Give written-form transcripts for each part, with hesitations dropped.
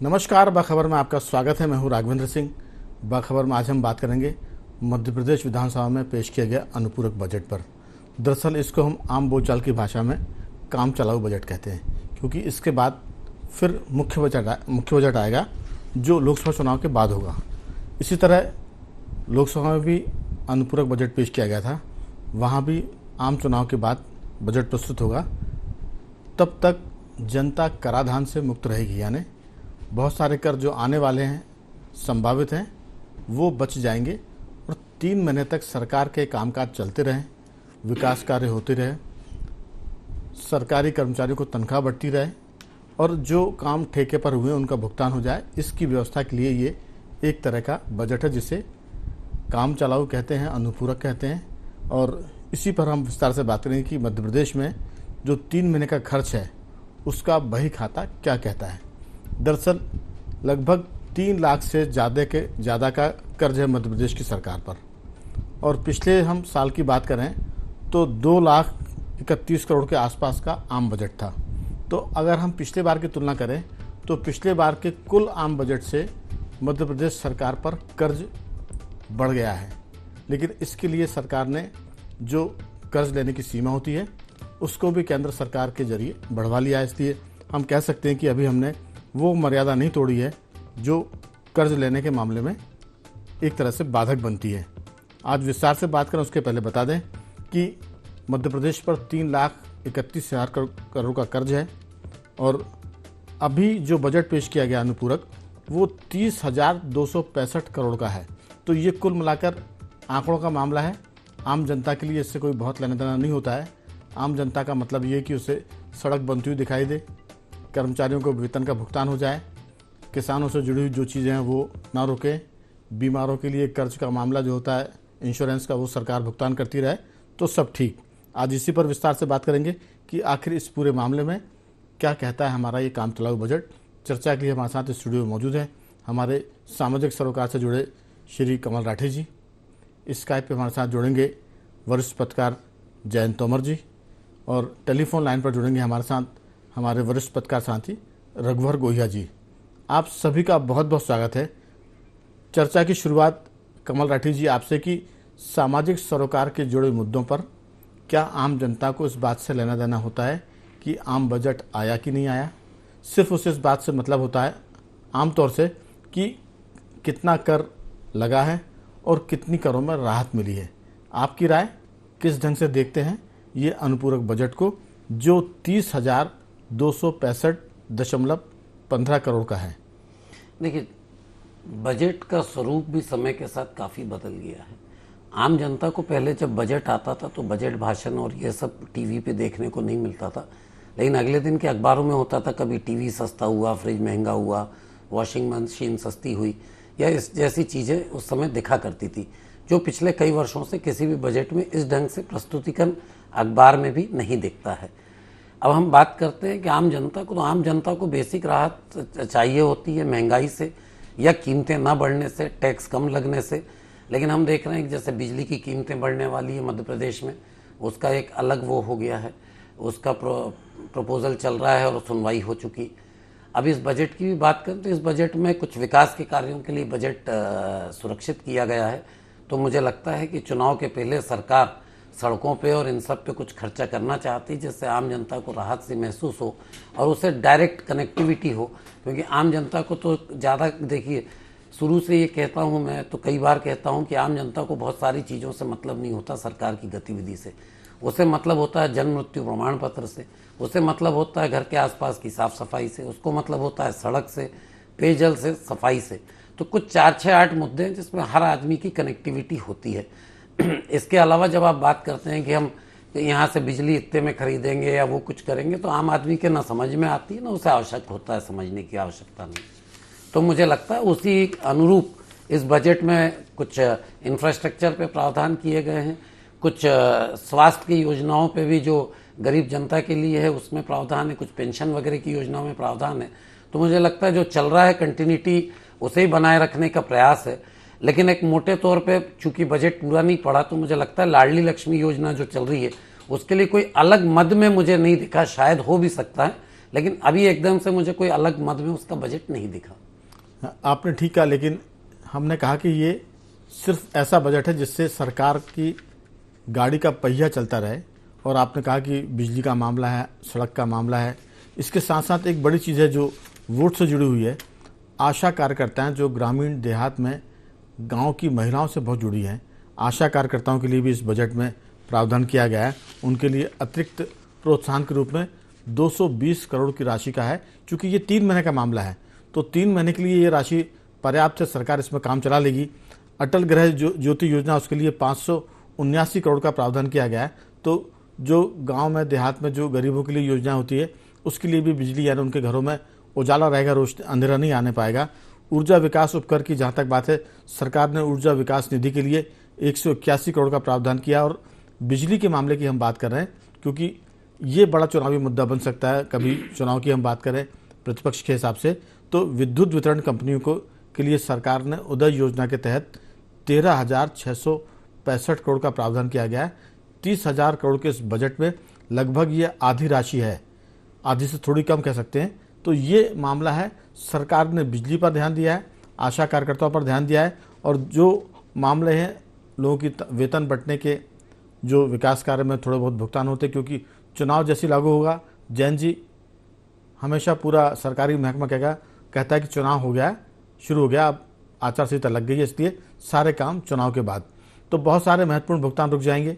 नमस्कार, बाखबर में आपका स्वागत है। मैं हूं राघवेंद्र सिंह। बाखबर में आज हम बात करेंगे मध्य प्रदेश विधानसभा में पेश किया गया अनुपूरक बजट पर। दरअसल इसको हम आम बोलचाल की भाषा में काम चलाऊ बजट कहते हैं, क्योंकि इसके बाद फिर मुख्य बजट आएगा जो लोकसभा चुनाव के बाद होगा। इसी तरह लोकसभा में भी अनुपूरक बजट पेश किया गया था, वहाँ भी आम चुनाव के बाद बजट प्रस्तुत होगा। तब तक जनता कराधान से मुक्त रहेगी, यानी बहुत सारे कर जो आने वाले हैं, संभावित हैं, वो बच जाएंगे और 3 महीने तक सरकार के कामकाज चलते रहें, विकास कार्य होते रहे, सरकारी कर्मचारियों को तनख्वाह बढ़ती रहे और जो काम ठेके पर हुए उनका भुगतान हो जाए। इसकी व्यवस्था के लिए ये एक तरह का बजट है जिसे काम चलाऊ कहते हैं, अनुपूरक कहते हैं। और इसी पर हम विस्तार से बात करेंगे कि मध्य प्रदेश में जो 3 महीने का खर्च है उसका बही खाता क्या कहता है। दरअसल लगभग 3 लाख से ज़्यादा का कर्ज है मध्य प्रदेश की सरकार पर, और पिछले हम साल की बात करें तो 2,31 करोड़ के आसपास का आम बजट था। तो अगर हम पिछले बार की तुलना करें तो पिछले बार के कुल आम बजट से मध्य प्रदेश सरकार पर कर्ज बढ़ गया है। लेकिन इसके लिए सरकार ने जो कर्ज लेने की सीमा होती है उसको भी केंद्र सरकार के जरिए बढ़वा लिया है। इसलिए हम कह सकते हैं कि अभी हमने वो मर्यादा नहीं तोड़ी है जो कर्ज लेने के मामले में एक तरह से बाधक बनती है। आज विस्तार से बात करें उसके पहले बता दें कि मध्य प्रदेश पर 3,31,000 करोड़ का कर्ज है और अभी जो बजट पेश किया गया अनुपूरक वो 30,265 करोड़ का है। तो ये कुल मिलाकर आंकड़ों का मामला है। आम जनता के लिए इससे कोई बहुत लेना देना नहीं होता है। आम जनता का मतलब ये है कि उसे सड़क बनती हुई दिखाई दे, कर्मचारियों को वेतन का भुगतान हो जाए, किसानों से जुड़ी हुई जो चीज़ें हैं वो ना रुके, बीमारों के लिए कर्ज का मामला जो होता है इंश्योरेंस का वो सरकार भुगतान करती रहे, तो सब ठीक। आज इसी पर विस्तार से बात करेंगे कि आखिर इस पूरे मामले में क्या कहता है हमारा ये काम चलाऊ बजट। चर्चा के लिए हमारे साथ स्टूडियो में मौजूद है हमारे सामाजिक सरोकार से जुड़े श्री कमल राठी जी। स्काइप पे हमारे साथ जुड़ेंगे वरिष्ठ पत्रकार जयंत तोमर जी, और टेलीफोन लाइन पर जुड़ेंगे हमारे साथ हमारे वरिष्ठ पत्रकार साथी रघुवर गोहिया जी। आप सभी का बहुत बहुत स्वागत है। चर्चा की शुरुआत कमल राठी जी आपसे कि सामाजिक सरोकार के जुड़े मुद्दों पर क्या आम जनता को इस बात से लेना देना होता है कि आम बजट आया कि नहीं आया? सिर्फ उसे इस बात से मतलब होता है आमतौर से कि कितना कर लगा है और कितनी करों में राहत मिली है। आपकी राय, किस ढंग से देखते हैं ये अनुपूरक बजट को जो 30,265.15 करोड़ का है? देखिए, बजट का स्वरूप भी समय के साथ काफ़ी बदल गया है। आम जनता को पहले जब बजट आता था तो बजट भाषण और ये सब टीवी पे देखने को नहीं मिलता था, लेकिन अगले दिन के अखबारों में होता था कभी टीवी सस्ता हुआ, फ्रिज महंगा हुआ, वॉशिंग मशीन सस्ती हुई, या इस जैसी चीज़ें उस समय दिखा करती थी, जो पिछले कई वर्षों से किसी भी बजट में इस ढंग से प्रस्तुतिकरण अखबार में भी नहीं दिखता है। अब हम बात करते हैं कि आम जनता को बेसिक राहत चाहिए होती है महंगाई से या कीमतें ना बढ़ने से, टैक्स कम लगने से। लेकिन हम देख रहे हैं कि जैसे बिजली की कीमतें बढ़ने वाली है मध्य प्रदेश में, उसका एक अलग वो हो गया है, उसका प्रपोजल चल रहा है और सुनवाई हो चुकी। अब इस बजट की भी बात करें तो इस बजट में कुछ विकास के कार्यों के लिए बजट सुरक्षित किया गया है। तो मुझे लगता है कि चुनाव के पहले सरकार सड़कों पे और इन सब पे कुछ खर्चा करना चाहती है जिससे आम जनता को राहत से महसूस हो और उसे डायरेक्ट कनेक्टिविटी हो। क्योंकि आम जनता को तो ज़्यादा, देखिए शुरू से ये कहता हूँ मैं, तो कई बार कहता हूँ कि आम जनता को बहुत सारी चीज़ों से मतलब नहीं होता सरकार की गतिविधि से। उसे मतलब होता है जन्म मृत्यु प्रमाण पत्र से, उसे मतलब होता है घर के आसपास की साफ़ सफाई से, उसको मतलब होता है सड़क से, पेयजल से, सफाई से। तो कुछ 4, 6, 8 मुद्दे हैं जिसमें हर आदमी की कनेक्टिविटी होती है। इसके अलावा जब आप बात करते हैं कि हम यहाँ से बिजली इतने में खरीदेंगे या वो कुछ करेंगे, तो आम आदमी के ना समझ में आती है ना उसे आवश्यक होता है, समझने की आवश्यकता नहीं। तो मुझे लगता है उसी अनुरूप इस बजट में कुछ इंफ्रास्ट्रक्चर पे प्रावधान किए गए हैं, कुछ स्वास्थ्य की योजनाओं पे भी जो गरीब जनता के लिए है उसमें प्रावधान है, कुछ पेंशन वगैरह की योजनाओं में प्रावधान है। तो मुझे लगता है जो चल रहा है कंटिन्यूटी उसे ही बनाए रखने का प्रयास है। लेकिन एक मोटे तौर पे चूंकि बजट पूरा नहीं पड़ा, तो मुझे लगता है लाडली लक्ष्मी योजना जो चल रही है उसके लिए कोई अलग मद में मुझे नहीं दिखा, शायद हो भी सकता है, लेकिन अभी एकदम से मुझे कोई अलग मद में उसका बजट नहीं दिखा। आपने ठीक कहा, लेकिन हमने कहा कि ये सिर्फ ऐसा बजट है जिससे सरकार की गाड़ी का पहिया चलता रहे। और आपने कहा कि बिजली का मामला है, सड़क का मामला है, इसके साथ साथ एक बड़ी चीज़ है जो वोट से जुड़ी हुई है। आशा कार्यकर्ताएं जो ग्रामीण देहात में गांव की महिलाओं से बहुत जुड़ी हैं, आशा कार्यकर्ताओं के लिए भी इस बजट में प्रावधान किया गया है। उनके लिए अतिरिक्त प्रोत्साहन के रूप में 220 करोड़ की राशि का है। क्योंकि ये 3 महीने का मामला है, तो 3 महीने के लिए ये राशि पर्याप्त है, सरकार इसमें काम चला लेगी। अटल गृह ज्योति योजना, उसके लिए 579 करोड़ का प्रावधान किया गया है। तो जो गांव में देहात में जो गरीबों के लिए योजना होती है, उसके लिए भी बिजली यानी उनके घरों में उजाला रहेगा, रोशनी अंधेरा नहीं आने पाएगा। ऊर्जा विकास उपकर की जहाँ तक बात है, सरकार ने ऊर्जा विकास निधि के लिए 181 करोड़ का प्रावधान किया। और बिजली के मामले की हम बात कर रहे हैं क्योंकि ये बड़ा चुनावी मुद्दा बन सकता है। कभी चुनाव की हम बात करें प्रतिपक्ष के हिसाब से, तो विद्युत वितरण कंपनियों को के लिए सरकार ने उदय योजना के तहत 13,665 करोड़ का प्रावधान किया गया है। 30,000 करोड़ के इस बजट में लगभग ये आधी राशि है, आधी से थोड़ी कम कह सकते हैं। तो ये मामला है, सरकार ने बिजली पर ध्यान दिया है, आशा कार्यकर्ताओं पर ध्यान दिया है। और जो मामले हैं लोगों की वेतन बंटने के, जो विकास कार्य में थोड़े बहुत भुगतान होते, क्योंकि चुनाव जैसे लागू होगा, जैन जी हमेशा पूरा सरकारी महकमा कहता है कि चुनाव हो गया, शुरू हो गया, अब आचार संहिता लग गई है, इसलिए सारे काम चुनाव के बाद। तो बहुत सारे महत्वपूर्ण भुगतान रुक जाएंगे।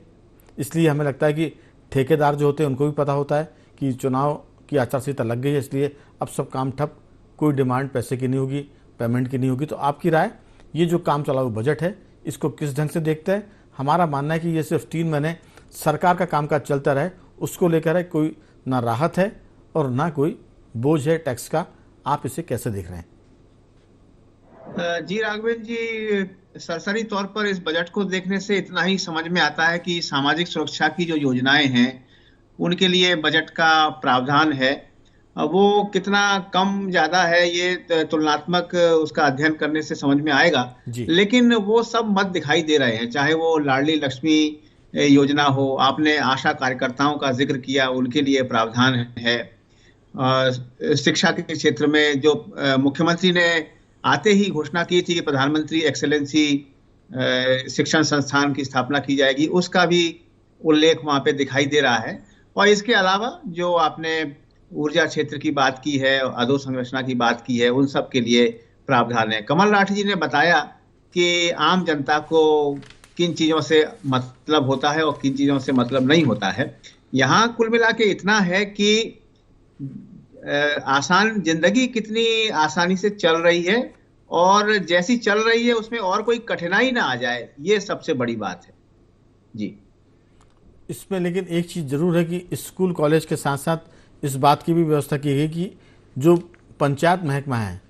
इसलिए हमें लगता है कि ठेकेदार जो होते हैं उनको भी पता होता है कि चुनाव की आचार संहिता लग गई है, इसलिए अब सब काम ठप, कोई डिमांड पैसे की नहीं होगी, पेमेंट की नहीं होगी। तो आपकी राय, ये जो काम चलाऊ बजट है इसको किस ढंग से देखते हैं? हमारा मानना है कि ये सिर्फ 3 महीने सरकार का कामकाज चलता रहे, उसको लेकर है, कोई ना राहत है और ना कोई बोझ है टैक्स का। आप इसे कैसे देख रहे हैं? जी राघवेंद्र जी, सरसरी तौर पर इस बजट को देखने से इतना ही समझ में आता है कि सामाजिक सुरक्षा की जो योजनाएं हैं उनके लिए बजट का प्रावधान है। वो कितना कम ज्यादा है ये तुलनात्मक उसका अध्ययन करने से समझ में आएगा। लेकिन वो सब मत दिखाई दे रहे हैं, चाहे वो लाडली लक्ष्मी योजना हो, आपने आशा कार्यकर्ताओं का जिक्र किया, उनके लिए प्रावधान है। शिक्षा के क्षेत्र में जो मुख्यमंत्री ने आते ही घोषणा की थी कि प्रधानमंत्री एक्सेलेंसी शिक्षण संस्थान की स्थापना की जाएगी, उसका भी उल्लेख वहां पे दिखाई दे रहा है। और इसके अलावा जो आपने ऊर्जा क्षेत्र की बात की है, अधोसंरचना की बात की है, उन सब के लिए प्रावधान है। कमल राठी जी ने बताया कि आम जनता को किन चीजों से मतलब होता है और किन चीजों से मतलब नहीं होता है। यहाँ कुल मिला के इतना है कि आसान जिंदगी कितनी आसानी से चल रही है और जैसी चल रही है उसमें और कोई कठिनाई ना आ जाए, ये सबसे बड़ी बात है जी। इसमें लेकिन एक चीज़ जरूर है कि स्कूल कॉलेज के साथ साथ इस बात की भी व्यवस्था की गई कि जो पंचायत महकमा है,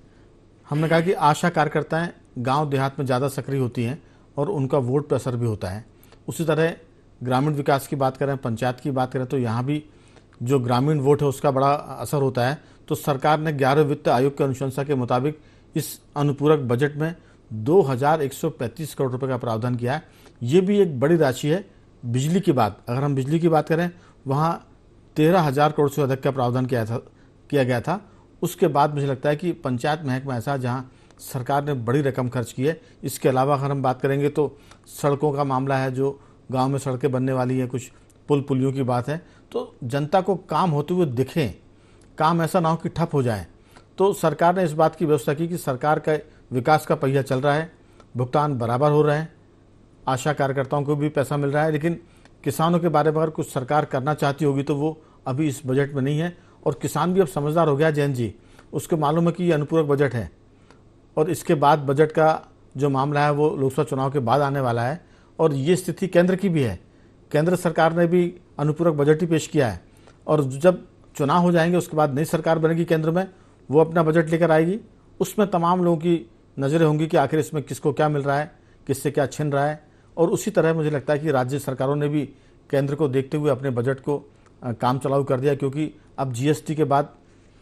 हमने कहा कि आशा कार्यकर्ताएं गांव देहात में ज़्यादा सक्रिय होती हैं और उनका वोट पर असर भी होता है। उसी तरह ग्रामीण विकास की बात करें, पंचायत की बात करें, तो यहाँ भी जो ग्रामीण वोट है उसका बड़ा असर होता है। तो सरकार ने 11वें वित्त आयोग की अनुशंसा के मुताबिक इस अनुपूरक बजट में 2,135 करोड़ रुपए का प्रावधान किया है। ये भी एक बड़ी राशि है। बिजली की बात, अगर हम बिजली की बात करें, वहाँ 13,000 करोड़ से अधिक का प्रावधान किया गया था। उसके बाद मुझे लगता है कि पंचायत महकमा ऐसा जहाँ सरकार ने बड़ी रकम खर्च की है। इसके अलावा अगर हम बात करेंगे तो सड़कों का मामला है, जो गांव में सड़कें बनने वाली हैं, कुछ पुल पुलियों की बात है। तो जनता को काम होते हुए दिखें, काम ऐसा ना हो कि ठप हो जाए। तो सरकार ने इस बात की व्यवस्था की कि सरकार का विकास का पहिया चल रहा है, भुगतान बराबर हो रहे हैं, आशा कार्यकर्ताओं को भी पैसा मिल रहा है। लेकिन किसानों के बारे में अगर कुछ सरकार करना चाहती होगी तो वो अभी इस बजट में नहीं है। और किसान भी अब समझदार हो गया जैन जी, उसको मालूम है कि ये अनुपूरक बजट है और इसके बाद बजट का जो मामला है वो लोकसभा चुनाव के बाद आने वाला है। और ये स्थिति केंद्र की भी है, केंद्र सरकार ने भी अनुपूरक बजट ही पेश किया है। और जब चुनाव हो जाएंगे उसके बाद नई सरकार बनेगी केंद्र में, वो अपना बजट लेकर आएगी, उसमें तमाम लोगों की नज़रें होंगी कि आखिर इसमें किसको क्या मिल रहा है, किससे क्या छिन रहा है। और उसी तरह मुझे लगता है कि राज्य सरकारों ने भी केंद्र को देखते हुए अपने बजट को काम चलाऊ कर दिया, क्योंकि अब जीएसटी के बाद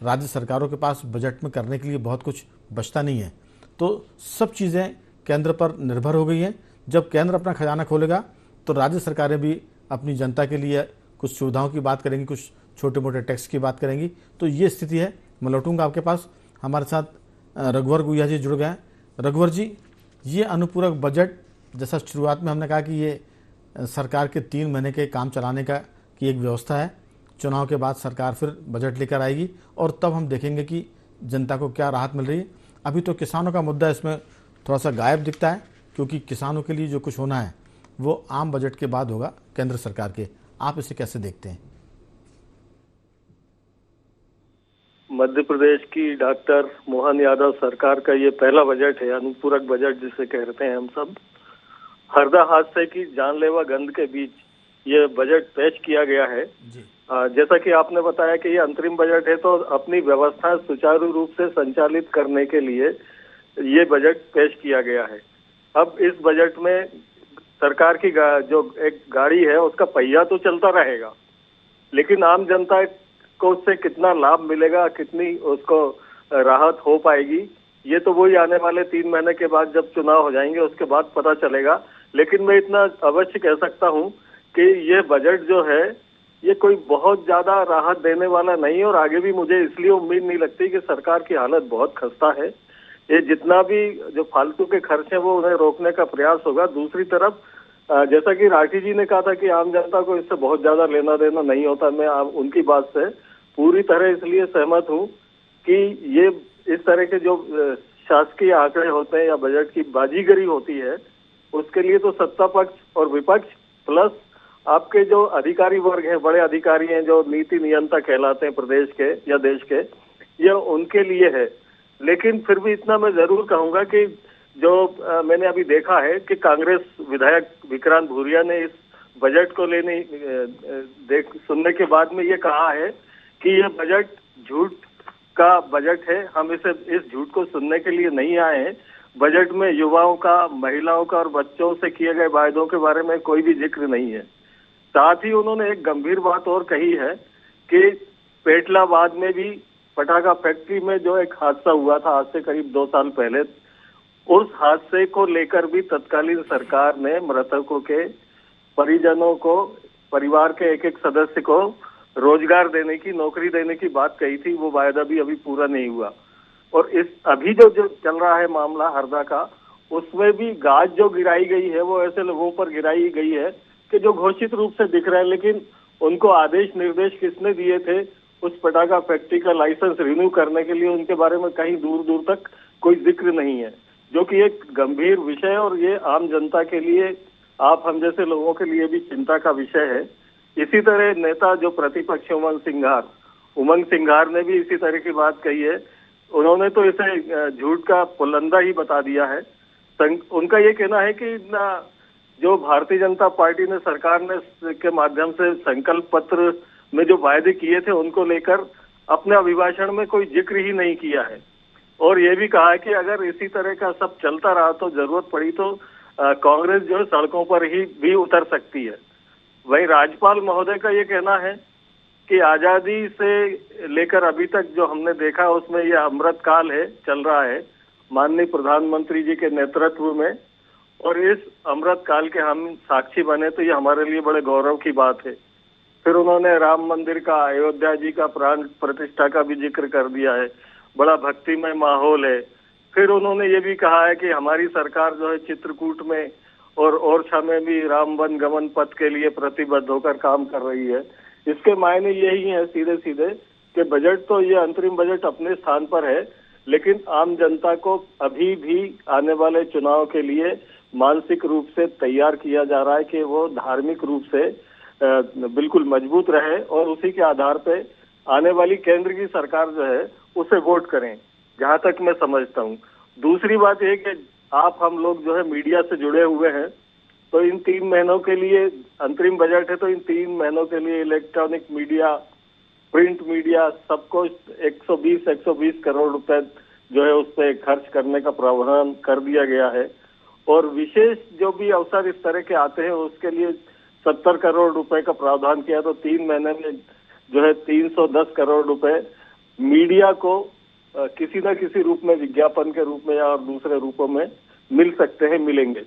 राज्य सरकारों के पास बजट में करने के लिए बहुत कुछ बचता नहीं है। तो सब चीज़ें केंद्र पर निर्भर हो गई हैं। जब केंद्र अपना खजाना खोलेगा तो राज्य सरकारें भी अपनी जनता के लिए कुछ सुविधाओं की बात करेंगी, कुछ छोटे मोटे टैक्स की बात करेंगी। तो ये स्थिति है। मैं लौटूंगा आपके पास। हमारे साथ रघुवर गुहिया जी जुड़ गए हैं। रघुवर जी, ये अनुपूरक बजट, जैसा शुरुआत में हमने कहा कि ये सरकार के 3 महीने के काम चलाने का की एक व्यवस्था है। चुनाव के बाद सरकार फिर बजट लेकर आएगी और तब हम देखेंगे कि जनता को क्या राहत मिल रही है। अभी तो किसानों का मुद्दा इसमें थोड़ा सा गायब दिखता है, क्योंकि किसानों के लिए जो कुछ होना है वो आम बजट के बाद होगा केंद्र सरकार के। आप इसे कैसे देखते हैं? मध्य प्रदेश की डॉक्टर मोहन यादव सरकार का ये पहला बजट है, अनुपूरक बजट जिसे कहते हैं हम सब। हरदा हादसे की जानलेवा गंध के बीच ये बजट पेश किया गया है जी। जैसा कि आपने बताया कि ये अंतरिम बजट है, तो अपनी व्यवस्था सुचारू रूप से संचालित करने के लिए ये बजट पेश किया गया है। अब इस बजट में सरकार की जो एक गाड़ी है उसका पहिया तो चलता रहेगा, लेकिन आम जनता को उससे कितना लाभ मिलेगा, कितनी उसको राहत हो पाएगी, ये तो वही आने वाले 3 महीने के बाद जब चुनाव हो जाएंगे उसके बाद पता चलेगा। लेकिन मैं इतना अवश्य कह सकता हूँ कि ये बजट जो है ये कोई बहुत ज्यादा राहत देने वाला नहीं, और आगे भी मुझे इसलिए उम्मीद नहीं लगती कि सरकार की हालत बहुत खस्ता है। ये जितना भी जो फालतू के खर्च है वो उन्हें रोकने का प्रयास होगा। दूसरी तरफ जैसा कि राठी जी ने कहा था कि आम जनता को इससे बहुत ज्यादा लेना देना नहीं होता, मैं उनकी बात से पूरी तरह इसलिए सहमत हूँ कि ये इस तरह के जो शासकीय आंकड़े होते हैं या बजट की बाजीगरी होती है, उसके लिए तो सत्ता पक्ष और विपक्ष प्लस आपके जो अधिकारी वर्ग हैं, बड़े अधिकारी हैं जो नीति नियंता कहलाते हैं प्रदेश के या देश के, ये उनके लिए है। लेकिन फिर भी इतना मैं जरूर कहूंगा कि जो मैंने अभी देखा है कि कांग्रेस विधायक विक्रांत भूरिया ने इस बजट को सुनने के बाद में ये कहा है कि ये बजट झूठ का बजट है, हम इस झूठ को सुनने के लिए नहीं आए हैं। बजट में युवाओं का, महिलाओं का और बच्चों से किए गए वायदों के बारे में कोई भी जिक्र नहीं है। साथ ही उन्होंने एक गंभीर बात और कही है कि पेटलाबाद में भी पटाखा फैक्ट्री में जो एक हादसा हुआ था आज से करीब 2 साल पहले, उस हादसे को लेकर भी तत्कालीन सरकार ने मृतकों के परिजनों को, परिवार के एक एक सदस्य को रोजगार देने की, नौकरी देने की बात कही थी। वो वायदा भी अभी पूरा नहीं हुआ। और इस अभी जो चल रहा है मामला हरदा का, उसमें भी गाज जो गिराई गई है वो ऐसे लोगों पर गिराई गई है कि जो घोषित रूप से दिख रहा है, लेकिन उनको आदेश निर्देश किसने दिए थे उस पटाखा फैक्ट्री का लाइसेंस रिन्यू करने के लिए, उनके बारे में कहीं दूर दूर तक कोई जिक्र नहीं है, जो कि एक गंभीर विषय है और ये आम जनता के लिए, आप हम जैसे लोगों के लिए भी चिंता का विषय है। इसी तरह नेता जो प्रतिपक्ष उमंग सिंघार ने भी इसी तरह की बात कही है। उन्होंने तो इसे झूठ का पुलंदा ही बता दिया है। उनका ये कहना है कि जो भारतीय जनता पार्टी ने, सरकार ने के माध्यम से संकल्प पत्र में जो वायदे किए थे उनको लेकर अपने अभिभाषण में कोई जिक्र ही नहीं किया है। और ये भी कहा है कि अगर इसी तरह का सब चलता रहा तो जरूरत पड़ी तो कांग्रेस जो है सड़कों पर ही भी उतर सकती है। वहीं राज्यपाल महोदय का ये कहना है कि आजादी से लेकर अभी तक जो हमने देखा उसमें ये अमृत काल है, चल रहा है माननीय प्रधानमंत्री जी के नेतृत्व में, और इस अमृत काल के हम साक्षी बने तो ये हमारे लिए बड़े गौरव की बात है। फिर उन्होंने राम मंदिर का, अयोध्या जी का प्राण प्रतिष्ठा का भी जिक्र कर दिया है, बड़ा भक्तिमय माहौल है। फिर उन्होंने ये भी कहा है कि हमारी सरकार जो है चित्रकूट में और ओरछा में भी राम वन गमन पथ के लिए प्रतिबद्ध होकर काम कर रही है। इसके मायने यही है सीधे सीधे कि बजट तो ये अंतरिम बजट अपने स्थान पर है, लेकिन आम जनता को अभी भी आने वाले चुनाव के लिए मानसिक रूप से तैयार किया जा रहा है कि वो धार्मिक रूप से बिल्कुल मजबूत रहे और उसी के आधार पे आने वाली केंद्र की सरकार जो है उसे वोट करें, जहां तक मैं समझता हूं। दूसरी बात यह कि आप हम लोग जो है मीडिया से जुड़े हुए हैं, तो इन 3 महीनों के लिए अंतरिम बजट है, तो इन 3 महीनों के लिए इलेक्ट्रॉनिक मीडिया, प्रिंट मीडिया सबको 120 करोड़ रुपए जो है उस पर खर्च करने का प्रावधान कर दिया गया है। और विशेष जो भी अवसर इस तरह के आते हैं उसके लिए 70 करोड़ रुपए का प्रावधान किया, तो 3 महीने में जो है 310 करोड़ रुपए मीडिया को किसी न किसी रूप में, विज्ञापन के रूप में या और दूसरे रूपों में मिल सकते हैं, मिलेंगे।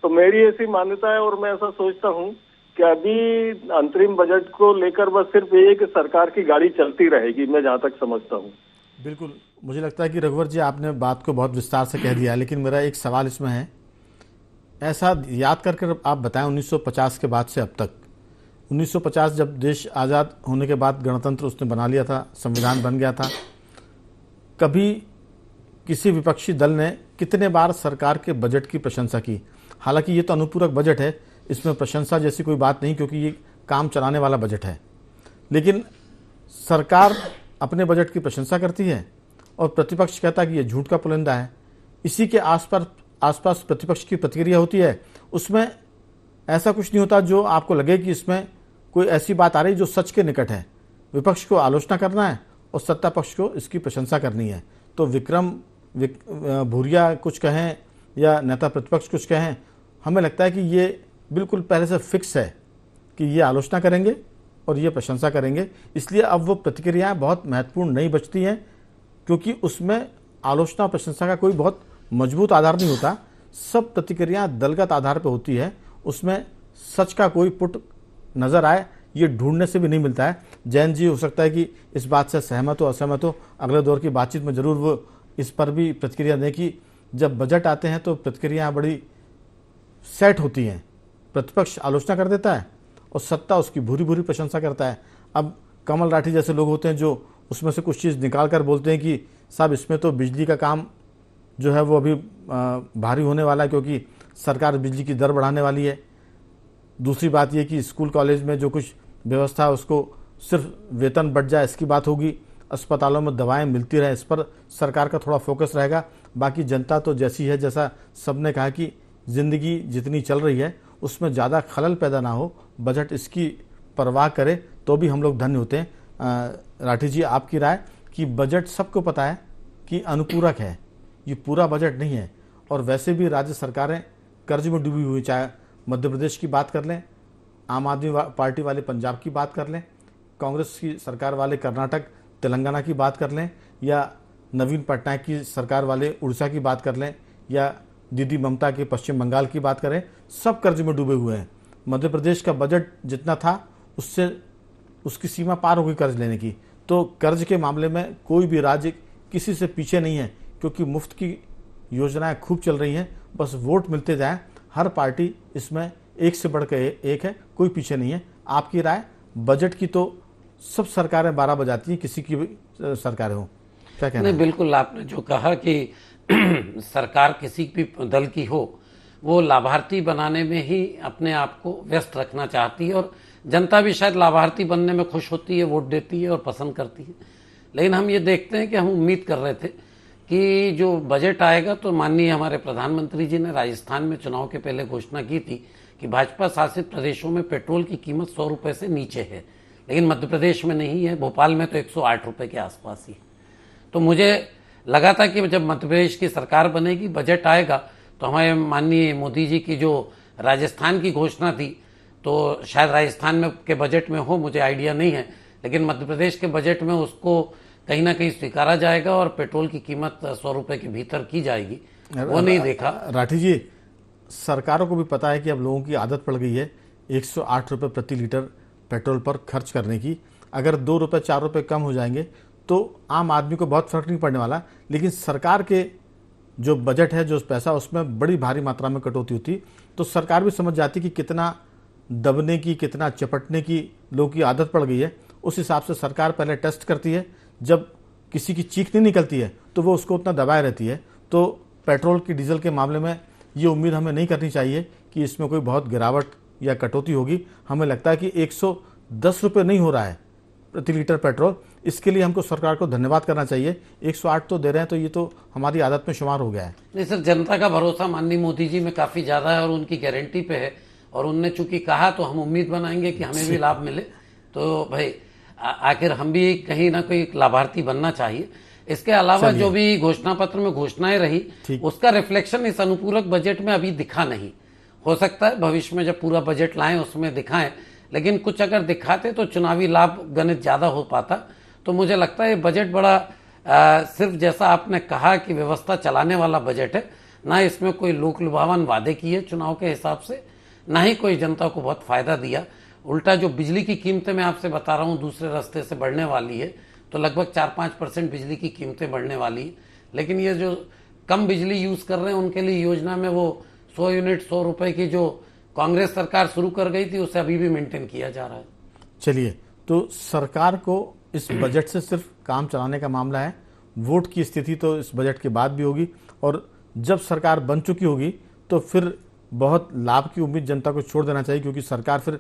तो मेरी ऐसी मान्यता है और मैं ऐसा सोचता हूं क्या अभी अंतरिम बजट को लेकर बस सिर्फ ये है कि सरकार की गाड़ी चलती रहेगी, मैं जहां तक समझता हूँ। बिल्कुल, मुझे लगता है कि रघुवर जी आपने बात को बहुत विस्तार से कह दिया है, लेकिन मेरा एक सवाल इसमें है, ऐसा याद करके आप बताएं 1950 के बाद से अब तक, 1950 जब देश आज़ाद होने के बाद गणतंत्र उसने बना लिया था, संविधान बन गया था, कभी किसी विपक्षी दल ने कितने बार सरकार के बजट की प्रशंसा की? हालांकि ये तो अनुपूरक बजट है, इसमें प्रशंसा जैसी कोई बात नहीं, क्योंकि ये काम चलाने वाला बजट है, लेकिन सरकार अपने बजट की प्रशंसा करती है और प्रतिपक्ष कहता है कि ये झूठ का पुलिंदा है। इसी के आसपास प्रतिपक्ष की प्रतिक्रिया होती है, उसमें ऐसा कुछ नहीं होता जो आपको लगे कि इसमें कोई ऐसी बात आ रही जो सच के निकट है। विपक्ष को आलोचना करना है और सत्ता पक्ष को इसकी प्रशंसा करनी है। तो विक्रम भूरिया कुछ कहें या नेता प्रतिपक्ष कुछ कहें, हमें लगता है कि ये बिल्कुल पहले से फिक्स है कि ये आलोचना करेंगे और ये प्रशंसा करेंगे, इसलिए अब वो प्रतिक्रियाएं बहुत महत्वपूर्ण नहीं बचती हैं, क्योंकि उसमें आलोचना और प्रशंसा का कोई बहुत मजबूत आधार नहीं होता। सब प्रतिक्रियाएं दलगत आधार पर होती है, उसमें सच का कोई पुट नजर आए ये ढूंढने से भी नहीं मिलता है। जैन जी हो सकता है कि इस बात से सहमत हो असहमत हो, अगले दौर की बातचीत में जरूर वो इस पर भी प्रतिक्रिया दें कि जब बजट आते हैं तो प्रतिक्रियाएं बड़ी सेट होती हैं, प्रतिपक्ष आलोचना कर देता है और सत्ता उसकी भूरी भूरी प्रशंसा करता है। अब कमल राठी जैसे लोग होते हैं जो उसमें से कुछ चीज़ निकाल कर बोलते हैं कि साहब इसमें तो बिजली का काम जो है वो अभी भारी होने वाला है, क्योंकि सरकार बिजली की दर बढ़ाने वाली है। दूसरी बात ये कि स्कूल कॉलेज में जो कुछ व्यवस्था है उसको सिर्फ वेतन बढ़ जाए इसकी बात होगी, अस्पतालों में दवाएं मिलती रहे इस पर सरकार का थोड़ा फोकस रहेगा। बाकी जनता तो जैसी है, जैसा सबने कहा कि ज़िंदगी जितनी चल रही है उसमें ज़्यादा खलल पैदा ना हो, बजट इसकी परवाह करे तो भी हम लोग धन्य होते हैं। राठी जी, आपकी राय कि बजट सबको पता है कि अनुपूरक है, ये पूरा बजट नहीं है, और वैसे भी राज्य सरकारें कर्ज में डूबी हुई, चाहे मध्य प्रदेश की बात कर लें, आम आदमी पार्टी वाले पंजाब की बात कर लें, कांग्रेस की सरकार वाले कर्नाटक तेलंगाना की बात कर लें, या नवीन पटनायक की सरकार वाले उड़ीसा की बात कर लें, या दीदी ममता के पश्चिम बंगाल की बात करें, सब कर्ज में डूबे हुए हैं। मध्य प्रदेश का बजट जितना था उससे उसकी सीमा पार हो गई कर्ज लेने की। तो कर्ज के मामले में कोई भी राज्य किसी से पीछे नहीं है, क्योंकि मुफ्त की योजनाएं खूब चल रही हैं, बस वोट मिलते जाए। हर पार्टी इसमें एक से बढ़कर एक है, कोई पीछे नहीं है। आपकी राय? बजट की तो सब सरकारें 12 बजाती हैं, किसी की भी सरकारें हो, क्या कहना है? नहीं, बिल्कुल आपने जो कहा कि सरकार किसी भी दल की हो, वो लाभार्थी बनाने में ही अपने आप को व्यस्त रखना चाहती है, और जनता भी शायद लाभार्थी बनने में खुश होती है, वोट देती है और पसंद करती है। लेकिन हम ये देखते हैं कि हम उम्मीद कर रहे थे कि जो बजट आएगा, तो माननीय हमारे प्रधानमंत्री जी ने राजस्थान में चुनाव के पहले घोषणा की थी कि भाजपा शासित प्रदेशों में पेट्रोल की कीमत 100 रुपये से नीचे है, लेकिन मध्य प्रदेश में नहीं है, भोपाल में तो 108 रुपये के आसपास ही। तो मुझे लगा था कि जब मध्य प्रदेश की सरकार बनेगी, बजट आएगा, तो हमारे माननीय मोदी जी की जो राजस्थान की घोषणा थी, तो शायद राजस्थान में के बजट में हो, मुझे आइडिया नहीं है, लेकिन मध्य प्रदेश के बजट में उसको कहीं ना कहीं स्वीकारा जाएगा और पेट्रोल की कीमत 100 रुपये के भीतर की जाएगी। वो नहीं देखा। राठी जी, सरकारों को भी पता है कि अब लोगों की आदत पड़ गई है 108 रुपये प्रति लीटर पेट्रोल पर खर्च करने की। अगर 2 रुपये 4 रुपये कम हो जाएंगे तो आम आदमी को बहुत फर्क नहीं पड़ने वाला, लेकिन सरकार के जो बजट है, जो पैसा, उसमें बड़ी भारी मात्रा में कटौती होती, तो सरकार भी समझ जाती कि कितना दबने की, कितना चपटने की लोगों की आदत पड़ गई है। उस हिसाब से सरकार पहले टेस्ट करती है, जब किसी की चीख नहीं निकलती है तो वो उसको उतना दबाए रहती है। तो पेट्रोल की, डीजल के मामले में ये उम्मीद हमें नहीं करनी चाहिए कि इसमें कोई बहुत गिरावट या कटौती होगी। हमें लगता है कि 110 रुपये नहीं हो रहा है प्रति लीटर पेट्रोल, इसके लिए हमको सरकार को धन्यवाद करना चाहिए। 108 तो दे रहे हैं, तो ये तो हमारी आदत में शुमार हो गया है। नहीं सर, जनता का भरोसा माननीय मोदी जी में काफ़ी ज़्यादा है और उनकी गारंटी पे है, और उनने चूंकि कहा तो हम उम्मीद बनाएंगे कि हमें भी लाभ मिले। तो भाई आखिर हम भी कहीं ना कहीं लाभार्थी बनना चाहिए। इसके अलावा जो भी घोषणा पत्र में घोषणाएं रही, उसका रिफ्लेक्शन इस अनुपूरक बजट में अभी दिखा नहीं। हो सकता है भविष्य में जब पूरा बजट लाएं उसमें दिखाएं, लेकिन कुछ अगर दिखाते तो चुनावी लाभ गणित ज्यादा हो पाता। तो मुझे लगता है ये बजट बड़ा सिर्फ जैसा आपने कहा कि व्यवस्था चलाने वाला बजट है, ना इसमें कोई लोक लुभावन वादे किए चुनाव के हिसाब से, ना ही कोई जनता को बहुत फायदा दिया। उल्टा जो बिजली की कीमतें मैं आपसे बता रहा हूँ दूसरे रास्ते से बढ़ने वाली है, तो लगभग 4-5% बिजली की कीमतें बढ़ने वाली है। लेकिन ये जो कम बिजली यूज कर रहे हैं उनके लिए योजना में वो 100 यूनिट 100 रुपए की जो कांग्रेस सरकार शुरू कर गई थी उसे अभी भी मेंटेन किया जा रहा है। चलिए, तो सरकार को इस बजट से सिर्फ काम चलाने का मामला है। वोट की स्थिति तो इस बजट के बाद भी होगी, और जब सरकार बन चुकी होगी तो फिर बहुत लाभ की उम्मीद जनता को छोड़ देना चाहिए, क्योंकि सरकार फिर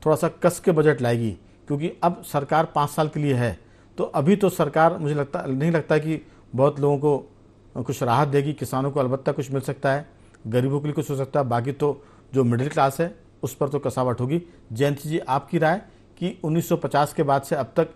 थोड़ा सा कस के बजट लाएगी, क्योंकि अब सरकार 5 साल के लिए है। तो अभी तो सरकार मुझे नहीं लगता कि बहुत लोगों को कुछ राहत देगी। किसानों को अलबत्ता कुछ मिल सकता है, गरीबों के लिए कुछ हो सकता है, बाकी तो जो मिडिल क्लास है उस पर तो कसावट होगी। जयंती जी, आपकी राय कि 1950 के बाद से अब तक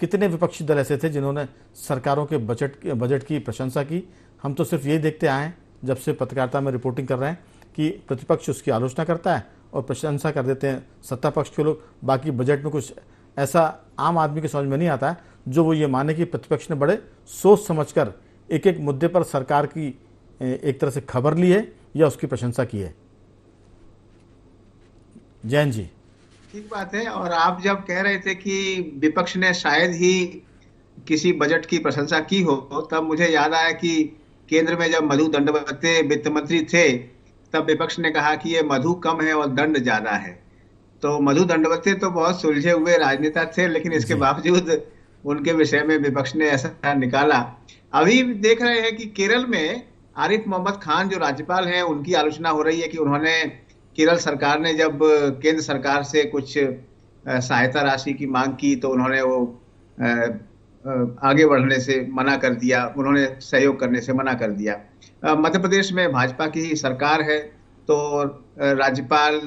कितने विपक्षी दल ऐसे थे जिन्होंने सरकारों के बजट की प्रशंसा की? हम तो सिर्फ यही देखते आए हैं जब से पत्रकारिता में रिपोर्टिंग कर रहे हैं कि प्रतिपक्ष उसकी आलोचना करता है और प्रशंसा कर देते हैं सत्ता पक्ष के लोग। बाकी बजट में कुछ ऐसा आम आदमी के समझ में नहीं आता है जो वो ये माने कि प्रतिपक्ष ने बड़े सोच समझकर एक एक मुद्दे पर सरकार की एक तरह से खबर ली है या उसकी प्रशंसा की है। जैन जी। ठीक बात है। और आप जब कह रहे थे कि विपक्ष ने शायद ही किसी बजट की प्रशंसा की हो, तब मुझे याद आया कि केंद्र में जब मधु दंडवते वित्त मंत्री थे तब विपक्ष ने कहा कि ये मधु कम है और दंड ज्यादा है। तो मधु दंडवते तो बहुत सुलझे हुए राजनेता थे, लेकिन इसके बावजूद उनके विषय में विपक्ष ने ऐसा निकाला। अभी देख रहे हैं कि केरल में आरिफ मोहम्मद खान जो राज्यपाल हैं उनकी आलोचना हो रही है कि उन्होंने, केरल सरकार ने जब केंद्र सरकार से कुछ सहायता राशि की मांग की तो उन्होंने वो आगे बढ़ने से मना कर दिया, उन्होंने सहयोग करने से मना कर दिया। मध्य प्रदेश में भाजपा की ही सरकार है, तो राज्यपाल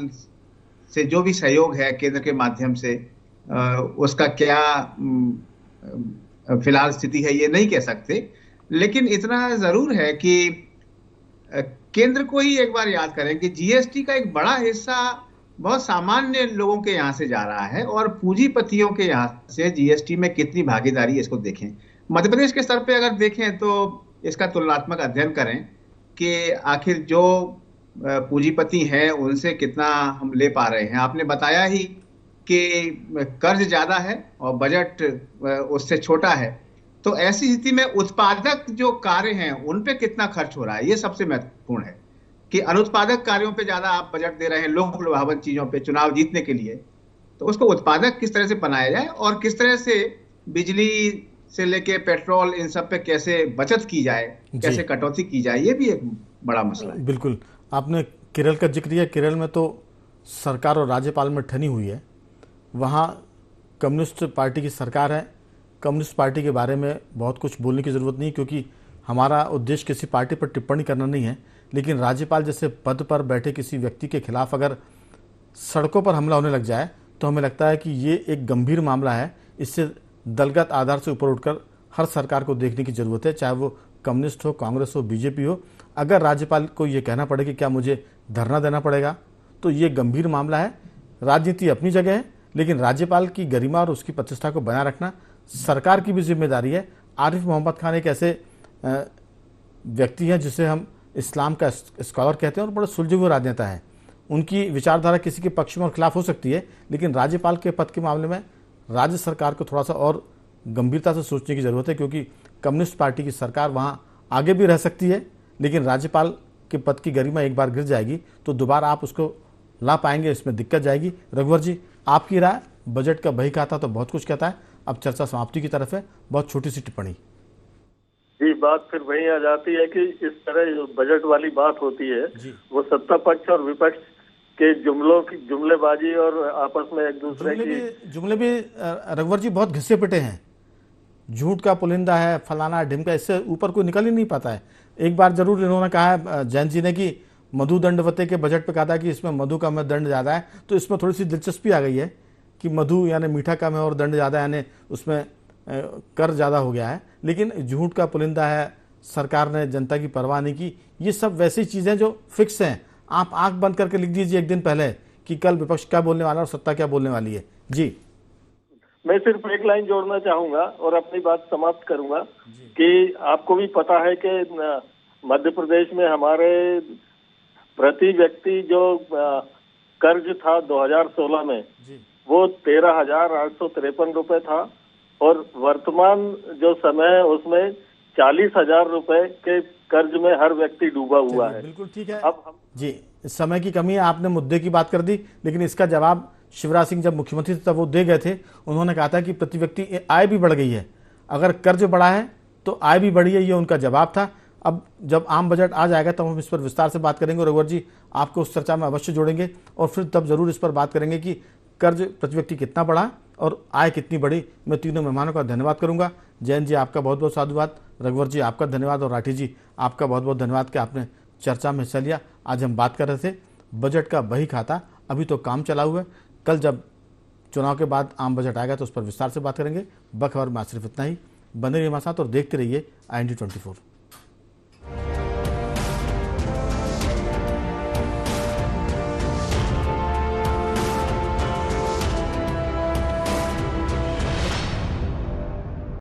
से जो भी सहयोग है केंद्र के माध्यम से उसका क्या फिलहाल स्थिति है ये नहीं कह सकते। लेकिन इतना जरूर है कि केंद्र को ही एक बार याद करें कि जीएसटी का एक बड़ा हिस्सा बहुत सामान्य लोगों के यहाँ से जा रहा है और पूंजीपतियों के यहाँ से जीएसटी में कितनी भागीदारी है इसको देखें। मध्य प्रदेश के स्तर पे अगर देखें तो इसका तुलनात्मक अध्ययन करें कि आखिर जो पूंजीपति हैं उनसे कितना हम ले पा रहे हैं। आपने बताया ही कि कर्ज ज्यादा है और बजट उससे छोटा है, तो ऐसी स्थिति में उत्पादक जो कार्य हैं उन पे कितना खर्च हो रहा है, ये सबसे महत्वपूर्ण है कि अनुत्पादक कार्यों पे ज्यादा आप बजट दे रहे हैं, लोक लुभावन चीजों पे चुनाव जीतने के लिए, तो उसको उत्पादक किस तरह से बनाया जाए और किस तरह से बिजली से लेके पेट्रोल इन सब पे कैसे बचत की जाए, कैसे कटौती की जाए, ये भी एक बड़ा मसला है। बिल्कुल, आपने केरल का जिक्र किया। केरल में तो सरकार और राज्यपाल में ठनी हुई है। वहाँ कम्युनिस्ट पार्टी की सरकार है। कम्युनिस्ट पार्टी के बारे में बहुत कुछ बोलने की ज़रूरत नहीं, क्योंकि हमारा उद्देश्य किसी पार्टी पर टिप्पणी करना नहीं है। लेकिन राज्यपाल जैसे पद पर बैठे किसी व्यक्ति के खिलाफ अगर सड़कों पर हमला होने लग जाए तो हमें लगता है कि ये एक गंभीर मामला है। इससे दलगत आधार से ऊपर उठकर हर सरकार को देखने की ज़रूरत है, चाहे वो कम्युनिस्ट हो, कांग्रेस हो, बीजेपी हो। अगर राज्यपाल को ये कहना पड़े कि क्या मुझे धरना देना पड़ेगा, तो ये गंभीर मामला है। राजनीति अपनी जगह है, लेकिन राज्यपाल की गरिमा और उसकी प्रतिष्ठा को बनाए रखना सरकार की भी जिम्मेदारी है। आरिफ मोहम्मद खान एक ऐसे व्यक्ति हैं जिसे हम इस्लाम का स्कॉलर कहते हैं और बड़े सुलझे हुए राजनेता हैं। उनकी विचारधारा किसी के पक्ष में और खिलाफ हो सकती है, लेकिन राज्यपाल के पद के मामले में राज्य सरकार को थोड़ा सा और गंभीरता से सोचने की ज़रूरत है, क्योंकि कम्युनिस्ट पार्टी की सरकार वहाँ आगे भी रह सकती है, लेकिन राज्यपाल के पद की गरिमा एक बार गिर जाएगी तो दोबारा आप उसको ला पाएंगे, इसमें दिक्कत जाएगी। रघुवर जी, आपकी राय? बजट का बही खाता तो बहुत कुछ कहता है। अब चर्चा समाप्ति की तरफ है, बहुत छोटी सी टिप्पणी। जी, बात फिर वहीं आ जाती है कि इस तरह जो बजट वाली बात होती है वो सत्ता पक्ष और विपक्ष के जुमलों की जुमलेबाजी और आपस में एक दूसरे की जुमले भी रघुवर जी बहुत घिसे पिटे हैं। झूठ का पुलिंदा है, फलाना ढिमका, इससे ऊपर कोई निकल ही नहीं पाता है। एक बार जरूर इन्होंने कहा है जैन जी ने कि मधु दंडवते के बजट पे कहा था कि इसमें मधु कम है, दंड ज्यादा है, तो इसमें थोड़ी सी दिलचस्पी आ गई है कि मधु यानी मीठा कम है और दंड ज्यादा यानी उसमें कर ज्यादा हो गया है। लेकिन झूठ का पुलिंदा है, सरकार ने जनता की परवाह नहीं की, ये सब वैसी चीजें जो फिक्स हैं। आप आंख बंद करके लिख दीजिए एक दिन पहले कि कल विपक्ष क्या बोलने वाला है और सत्ता क्या बोलने वाली है। जी, मैं सिर्फ एक लाइन जोड़ना चाहूंगा और अपनी बात समाप्त करूंगा कि आपको भी पता है कि मध्य प्रदेश में हमारे प्रति व्यक्ति जो कर्ज था 2016 में जी वो 13,853 रुपए था और वर्तमान जो समय है उसमें 40,000 रुपए के कर्ज में हर व्यक्ति डूबा हुआ है। बिल्कुल ठीक है। अब हम जी, समय की कमी है, आपने मुद्दे की बात कर दी, लेकिन इसका जवाब शिवराज सिंह जब मुख्यमंत्री थे तब वो दे गए थे। उन्होंने कहा था कि प्रति व्यक्ति आय भी बढ़ गई है, अगर कर्ज बढ़ा है तो आय भी बढ़ी है, ये उनका जवाब था। अब जब आम बजट आ जाएगा तब हम इस पर विस्तार से बात करेंगे। रघुवर जी, आपको उस चर्चा में अवश्य जोड़ेंगे और फिर तब जरूर इस पर बात करेंगे कि कर्ज प्रति व्यक्ति कितना बढ़ा और आय कितनी बढ़ी। मैं तीनों मेहमानों का धन्यवाद करूंगा। जैन जी, आपका बहुत बहुत साधुवाद। रघुवर जी, आपका धन्यवाद। और राठी जी, आपका बहुत बहुत धन्यवाद कि आपने चर्चा में हिस्सा लिया। आज हम बात कर रहे थे बजट का बही खाता, अभी तो काम चला हुआ है। कल जब चुनाव के बाद आम बजट आएगा तो उस पर विस्तार से बात करेंगे। बखबर में सिर्फ इतना ही। बने रहिए हमारे साथ और देखते रहिए IND 24।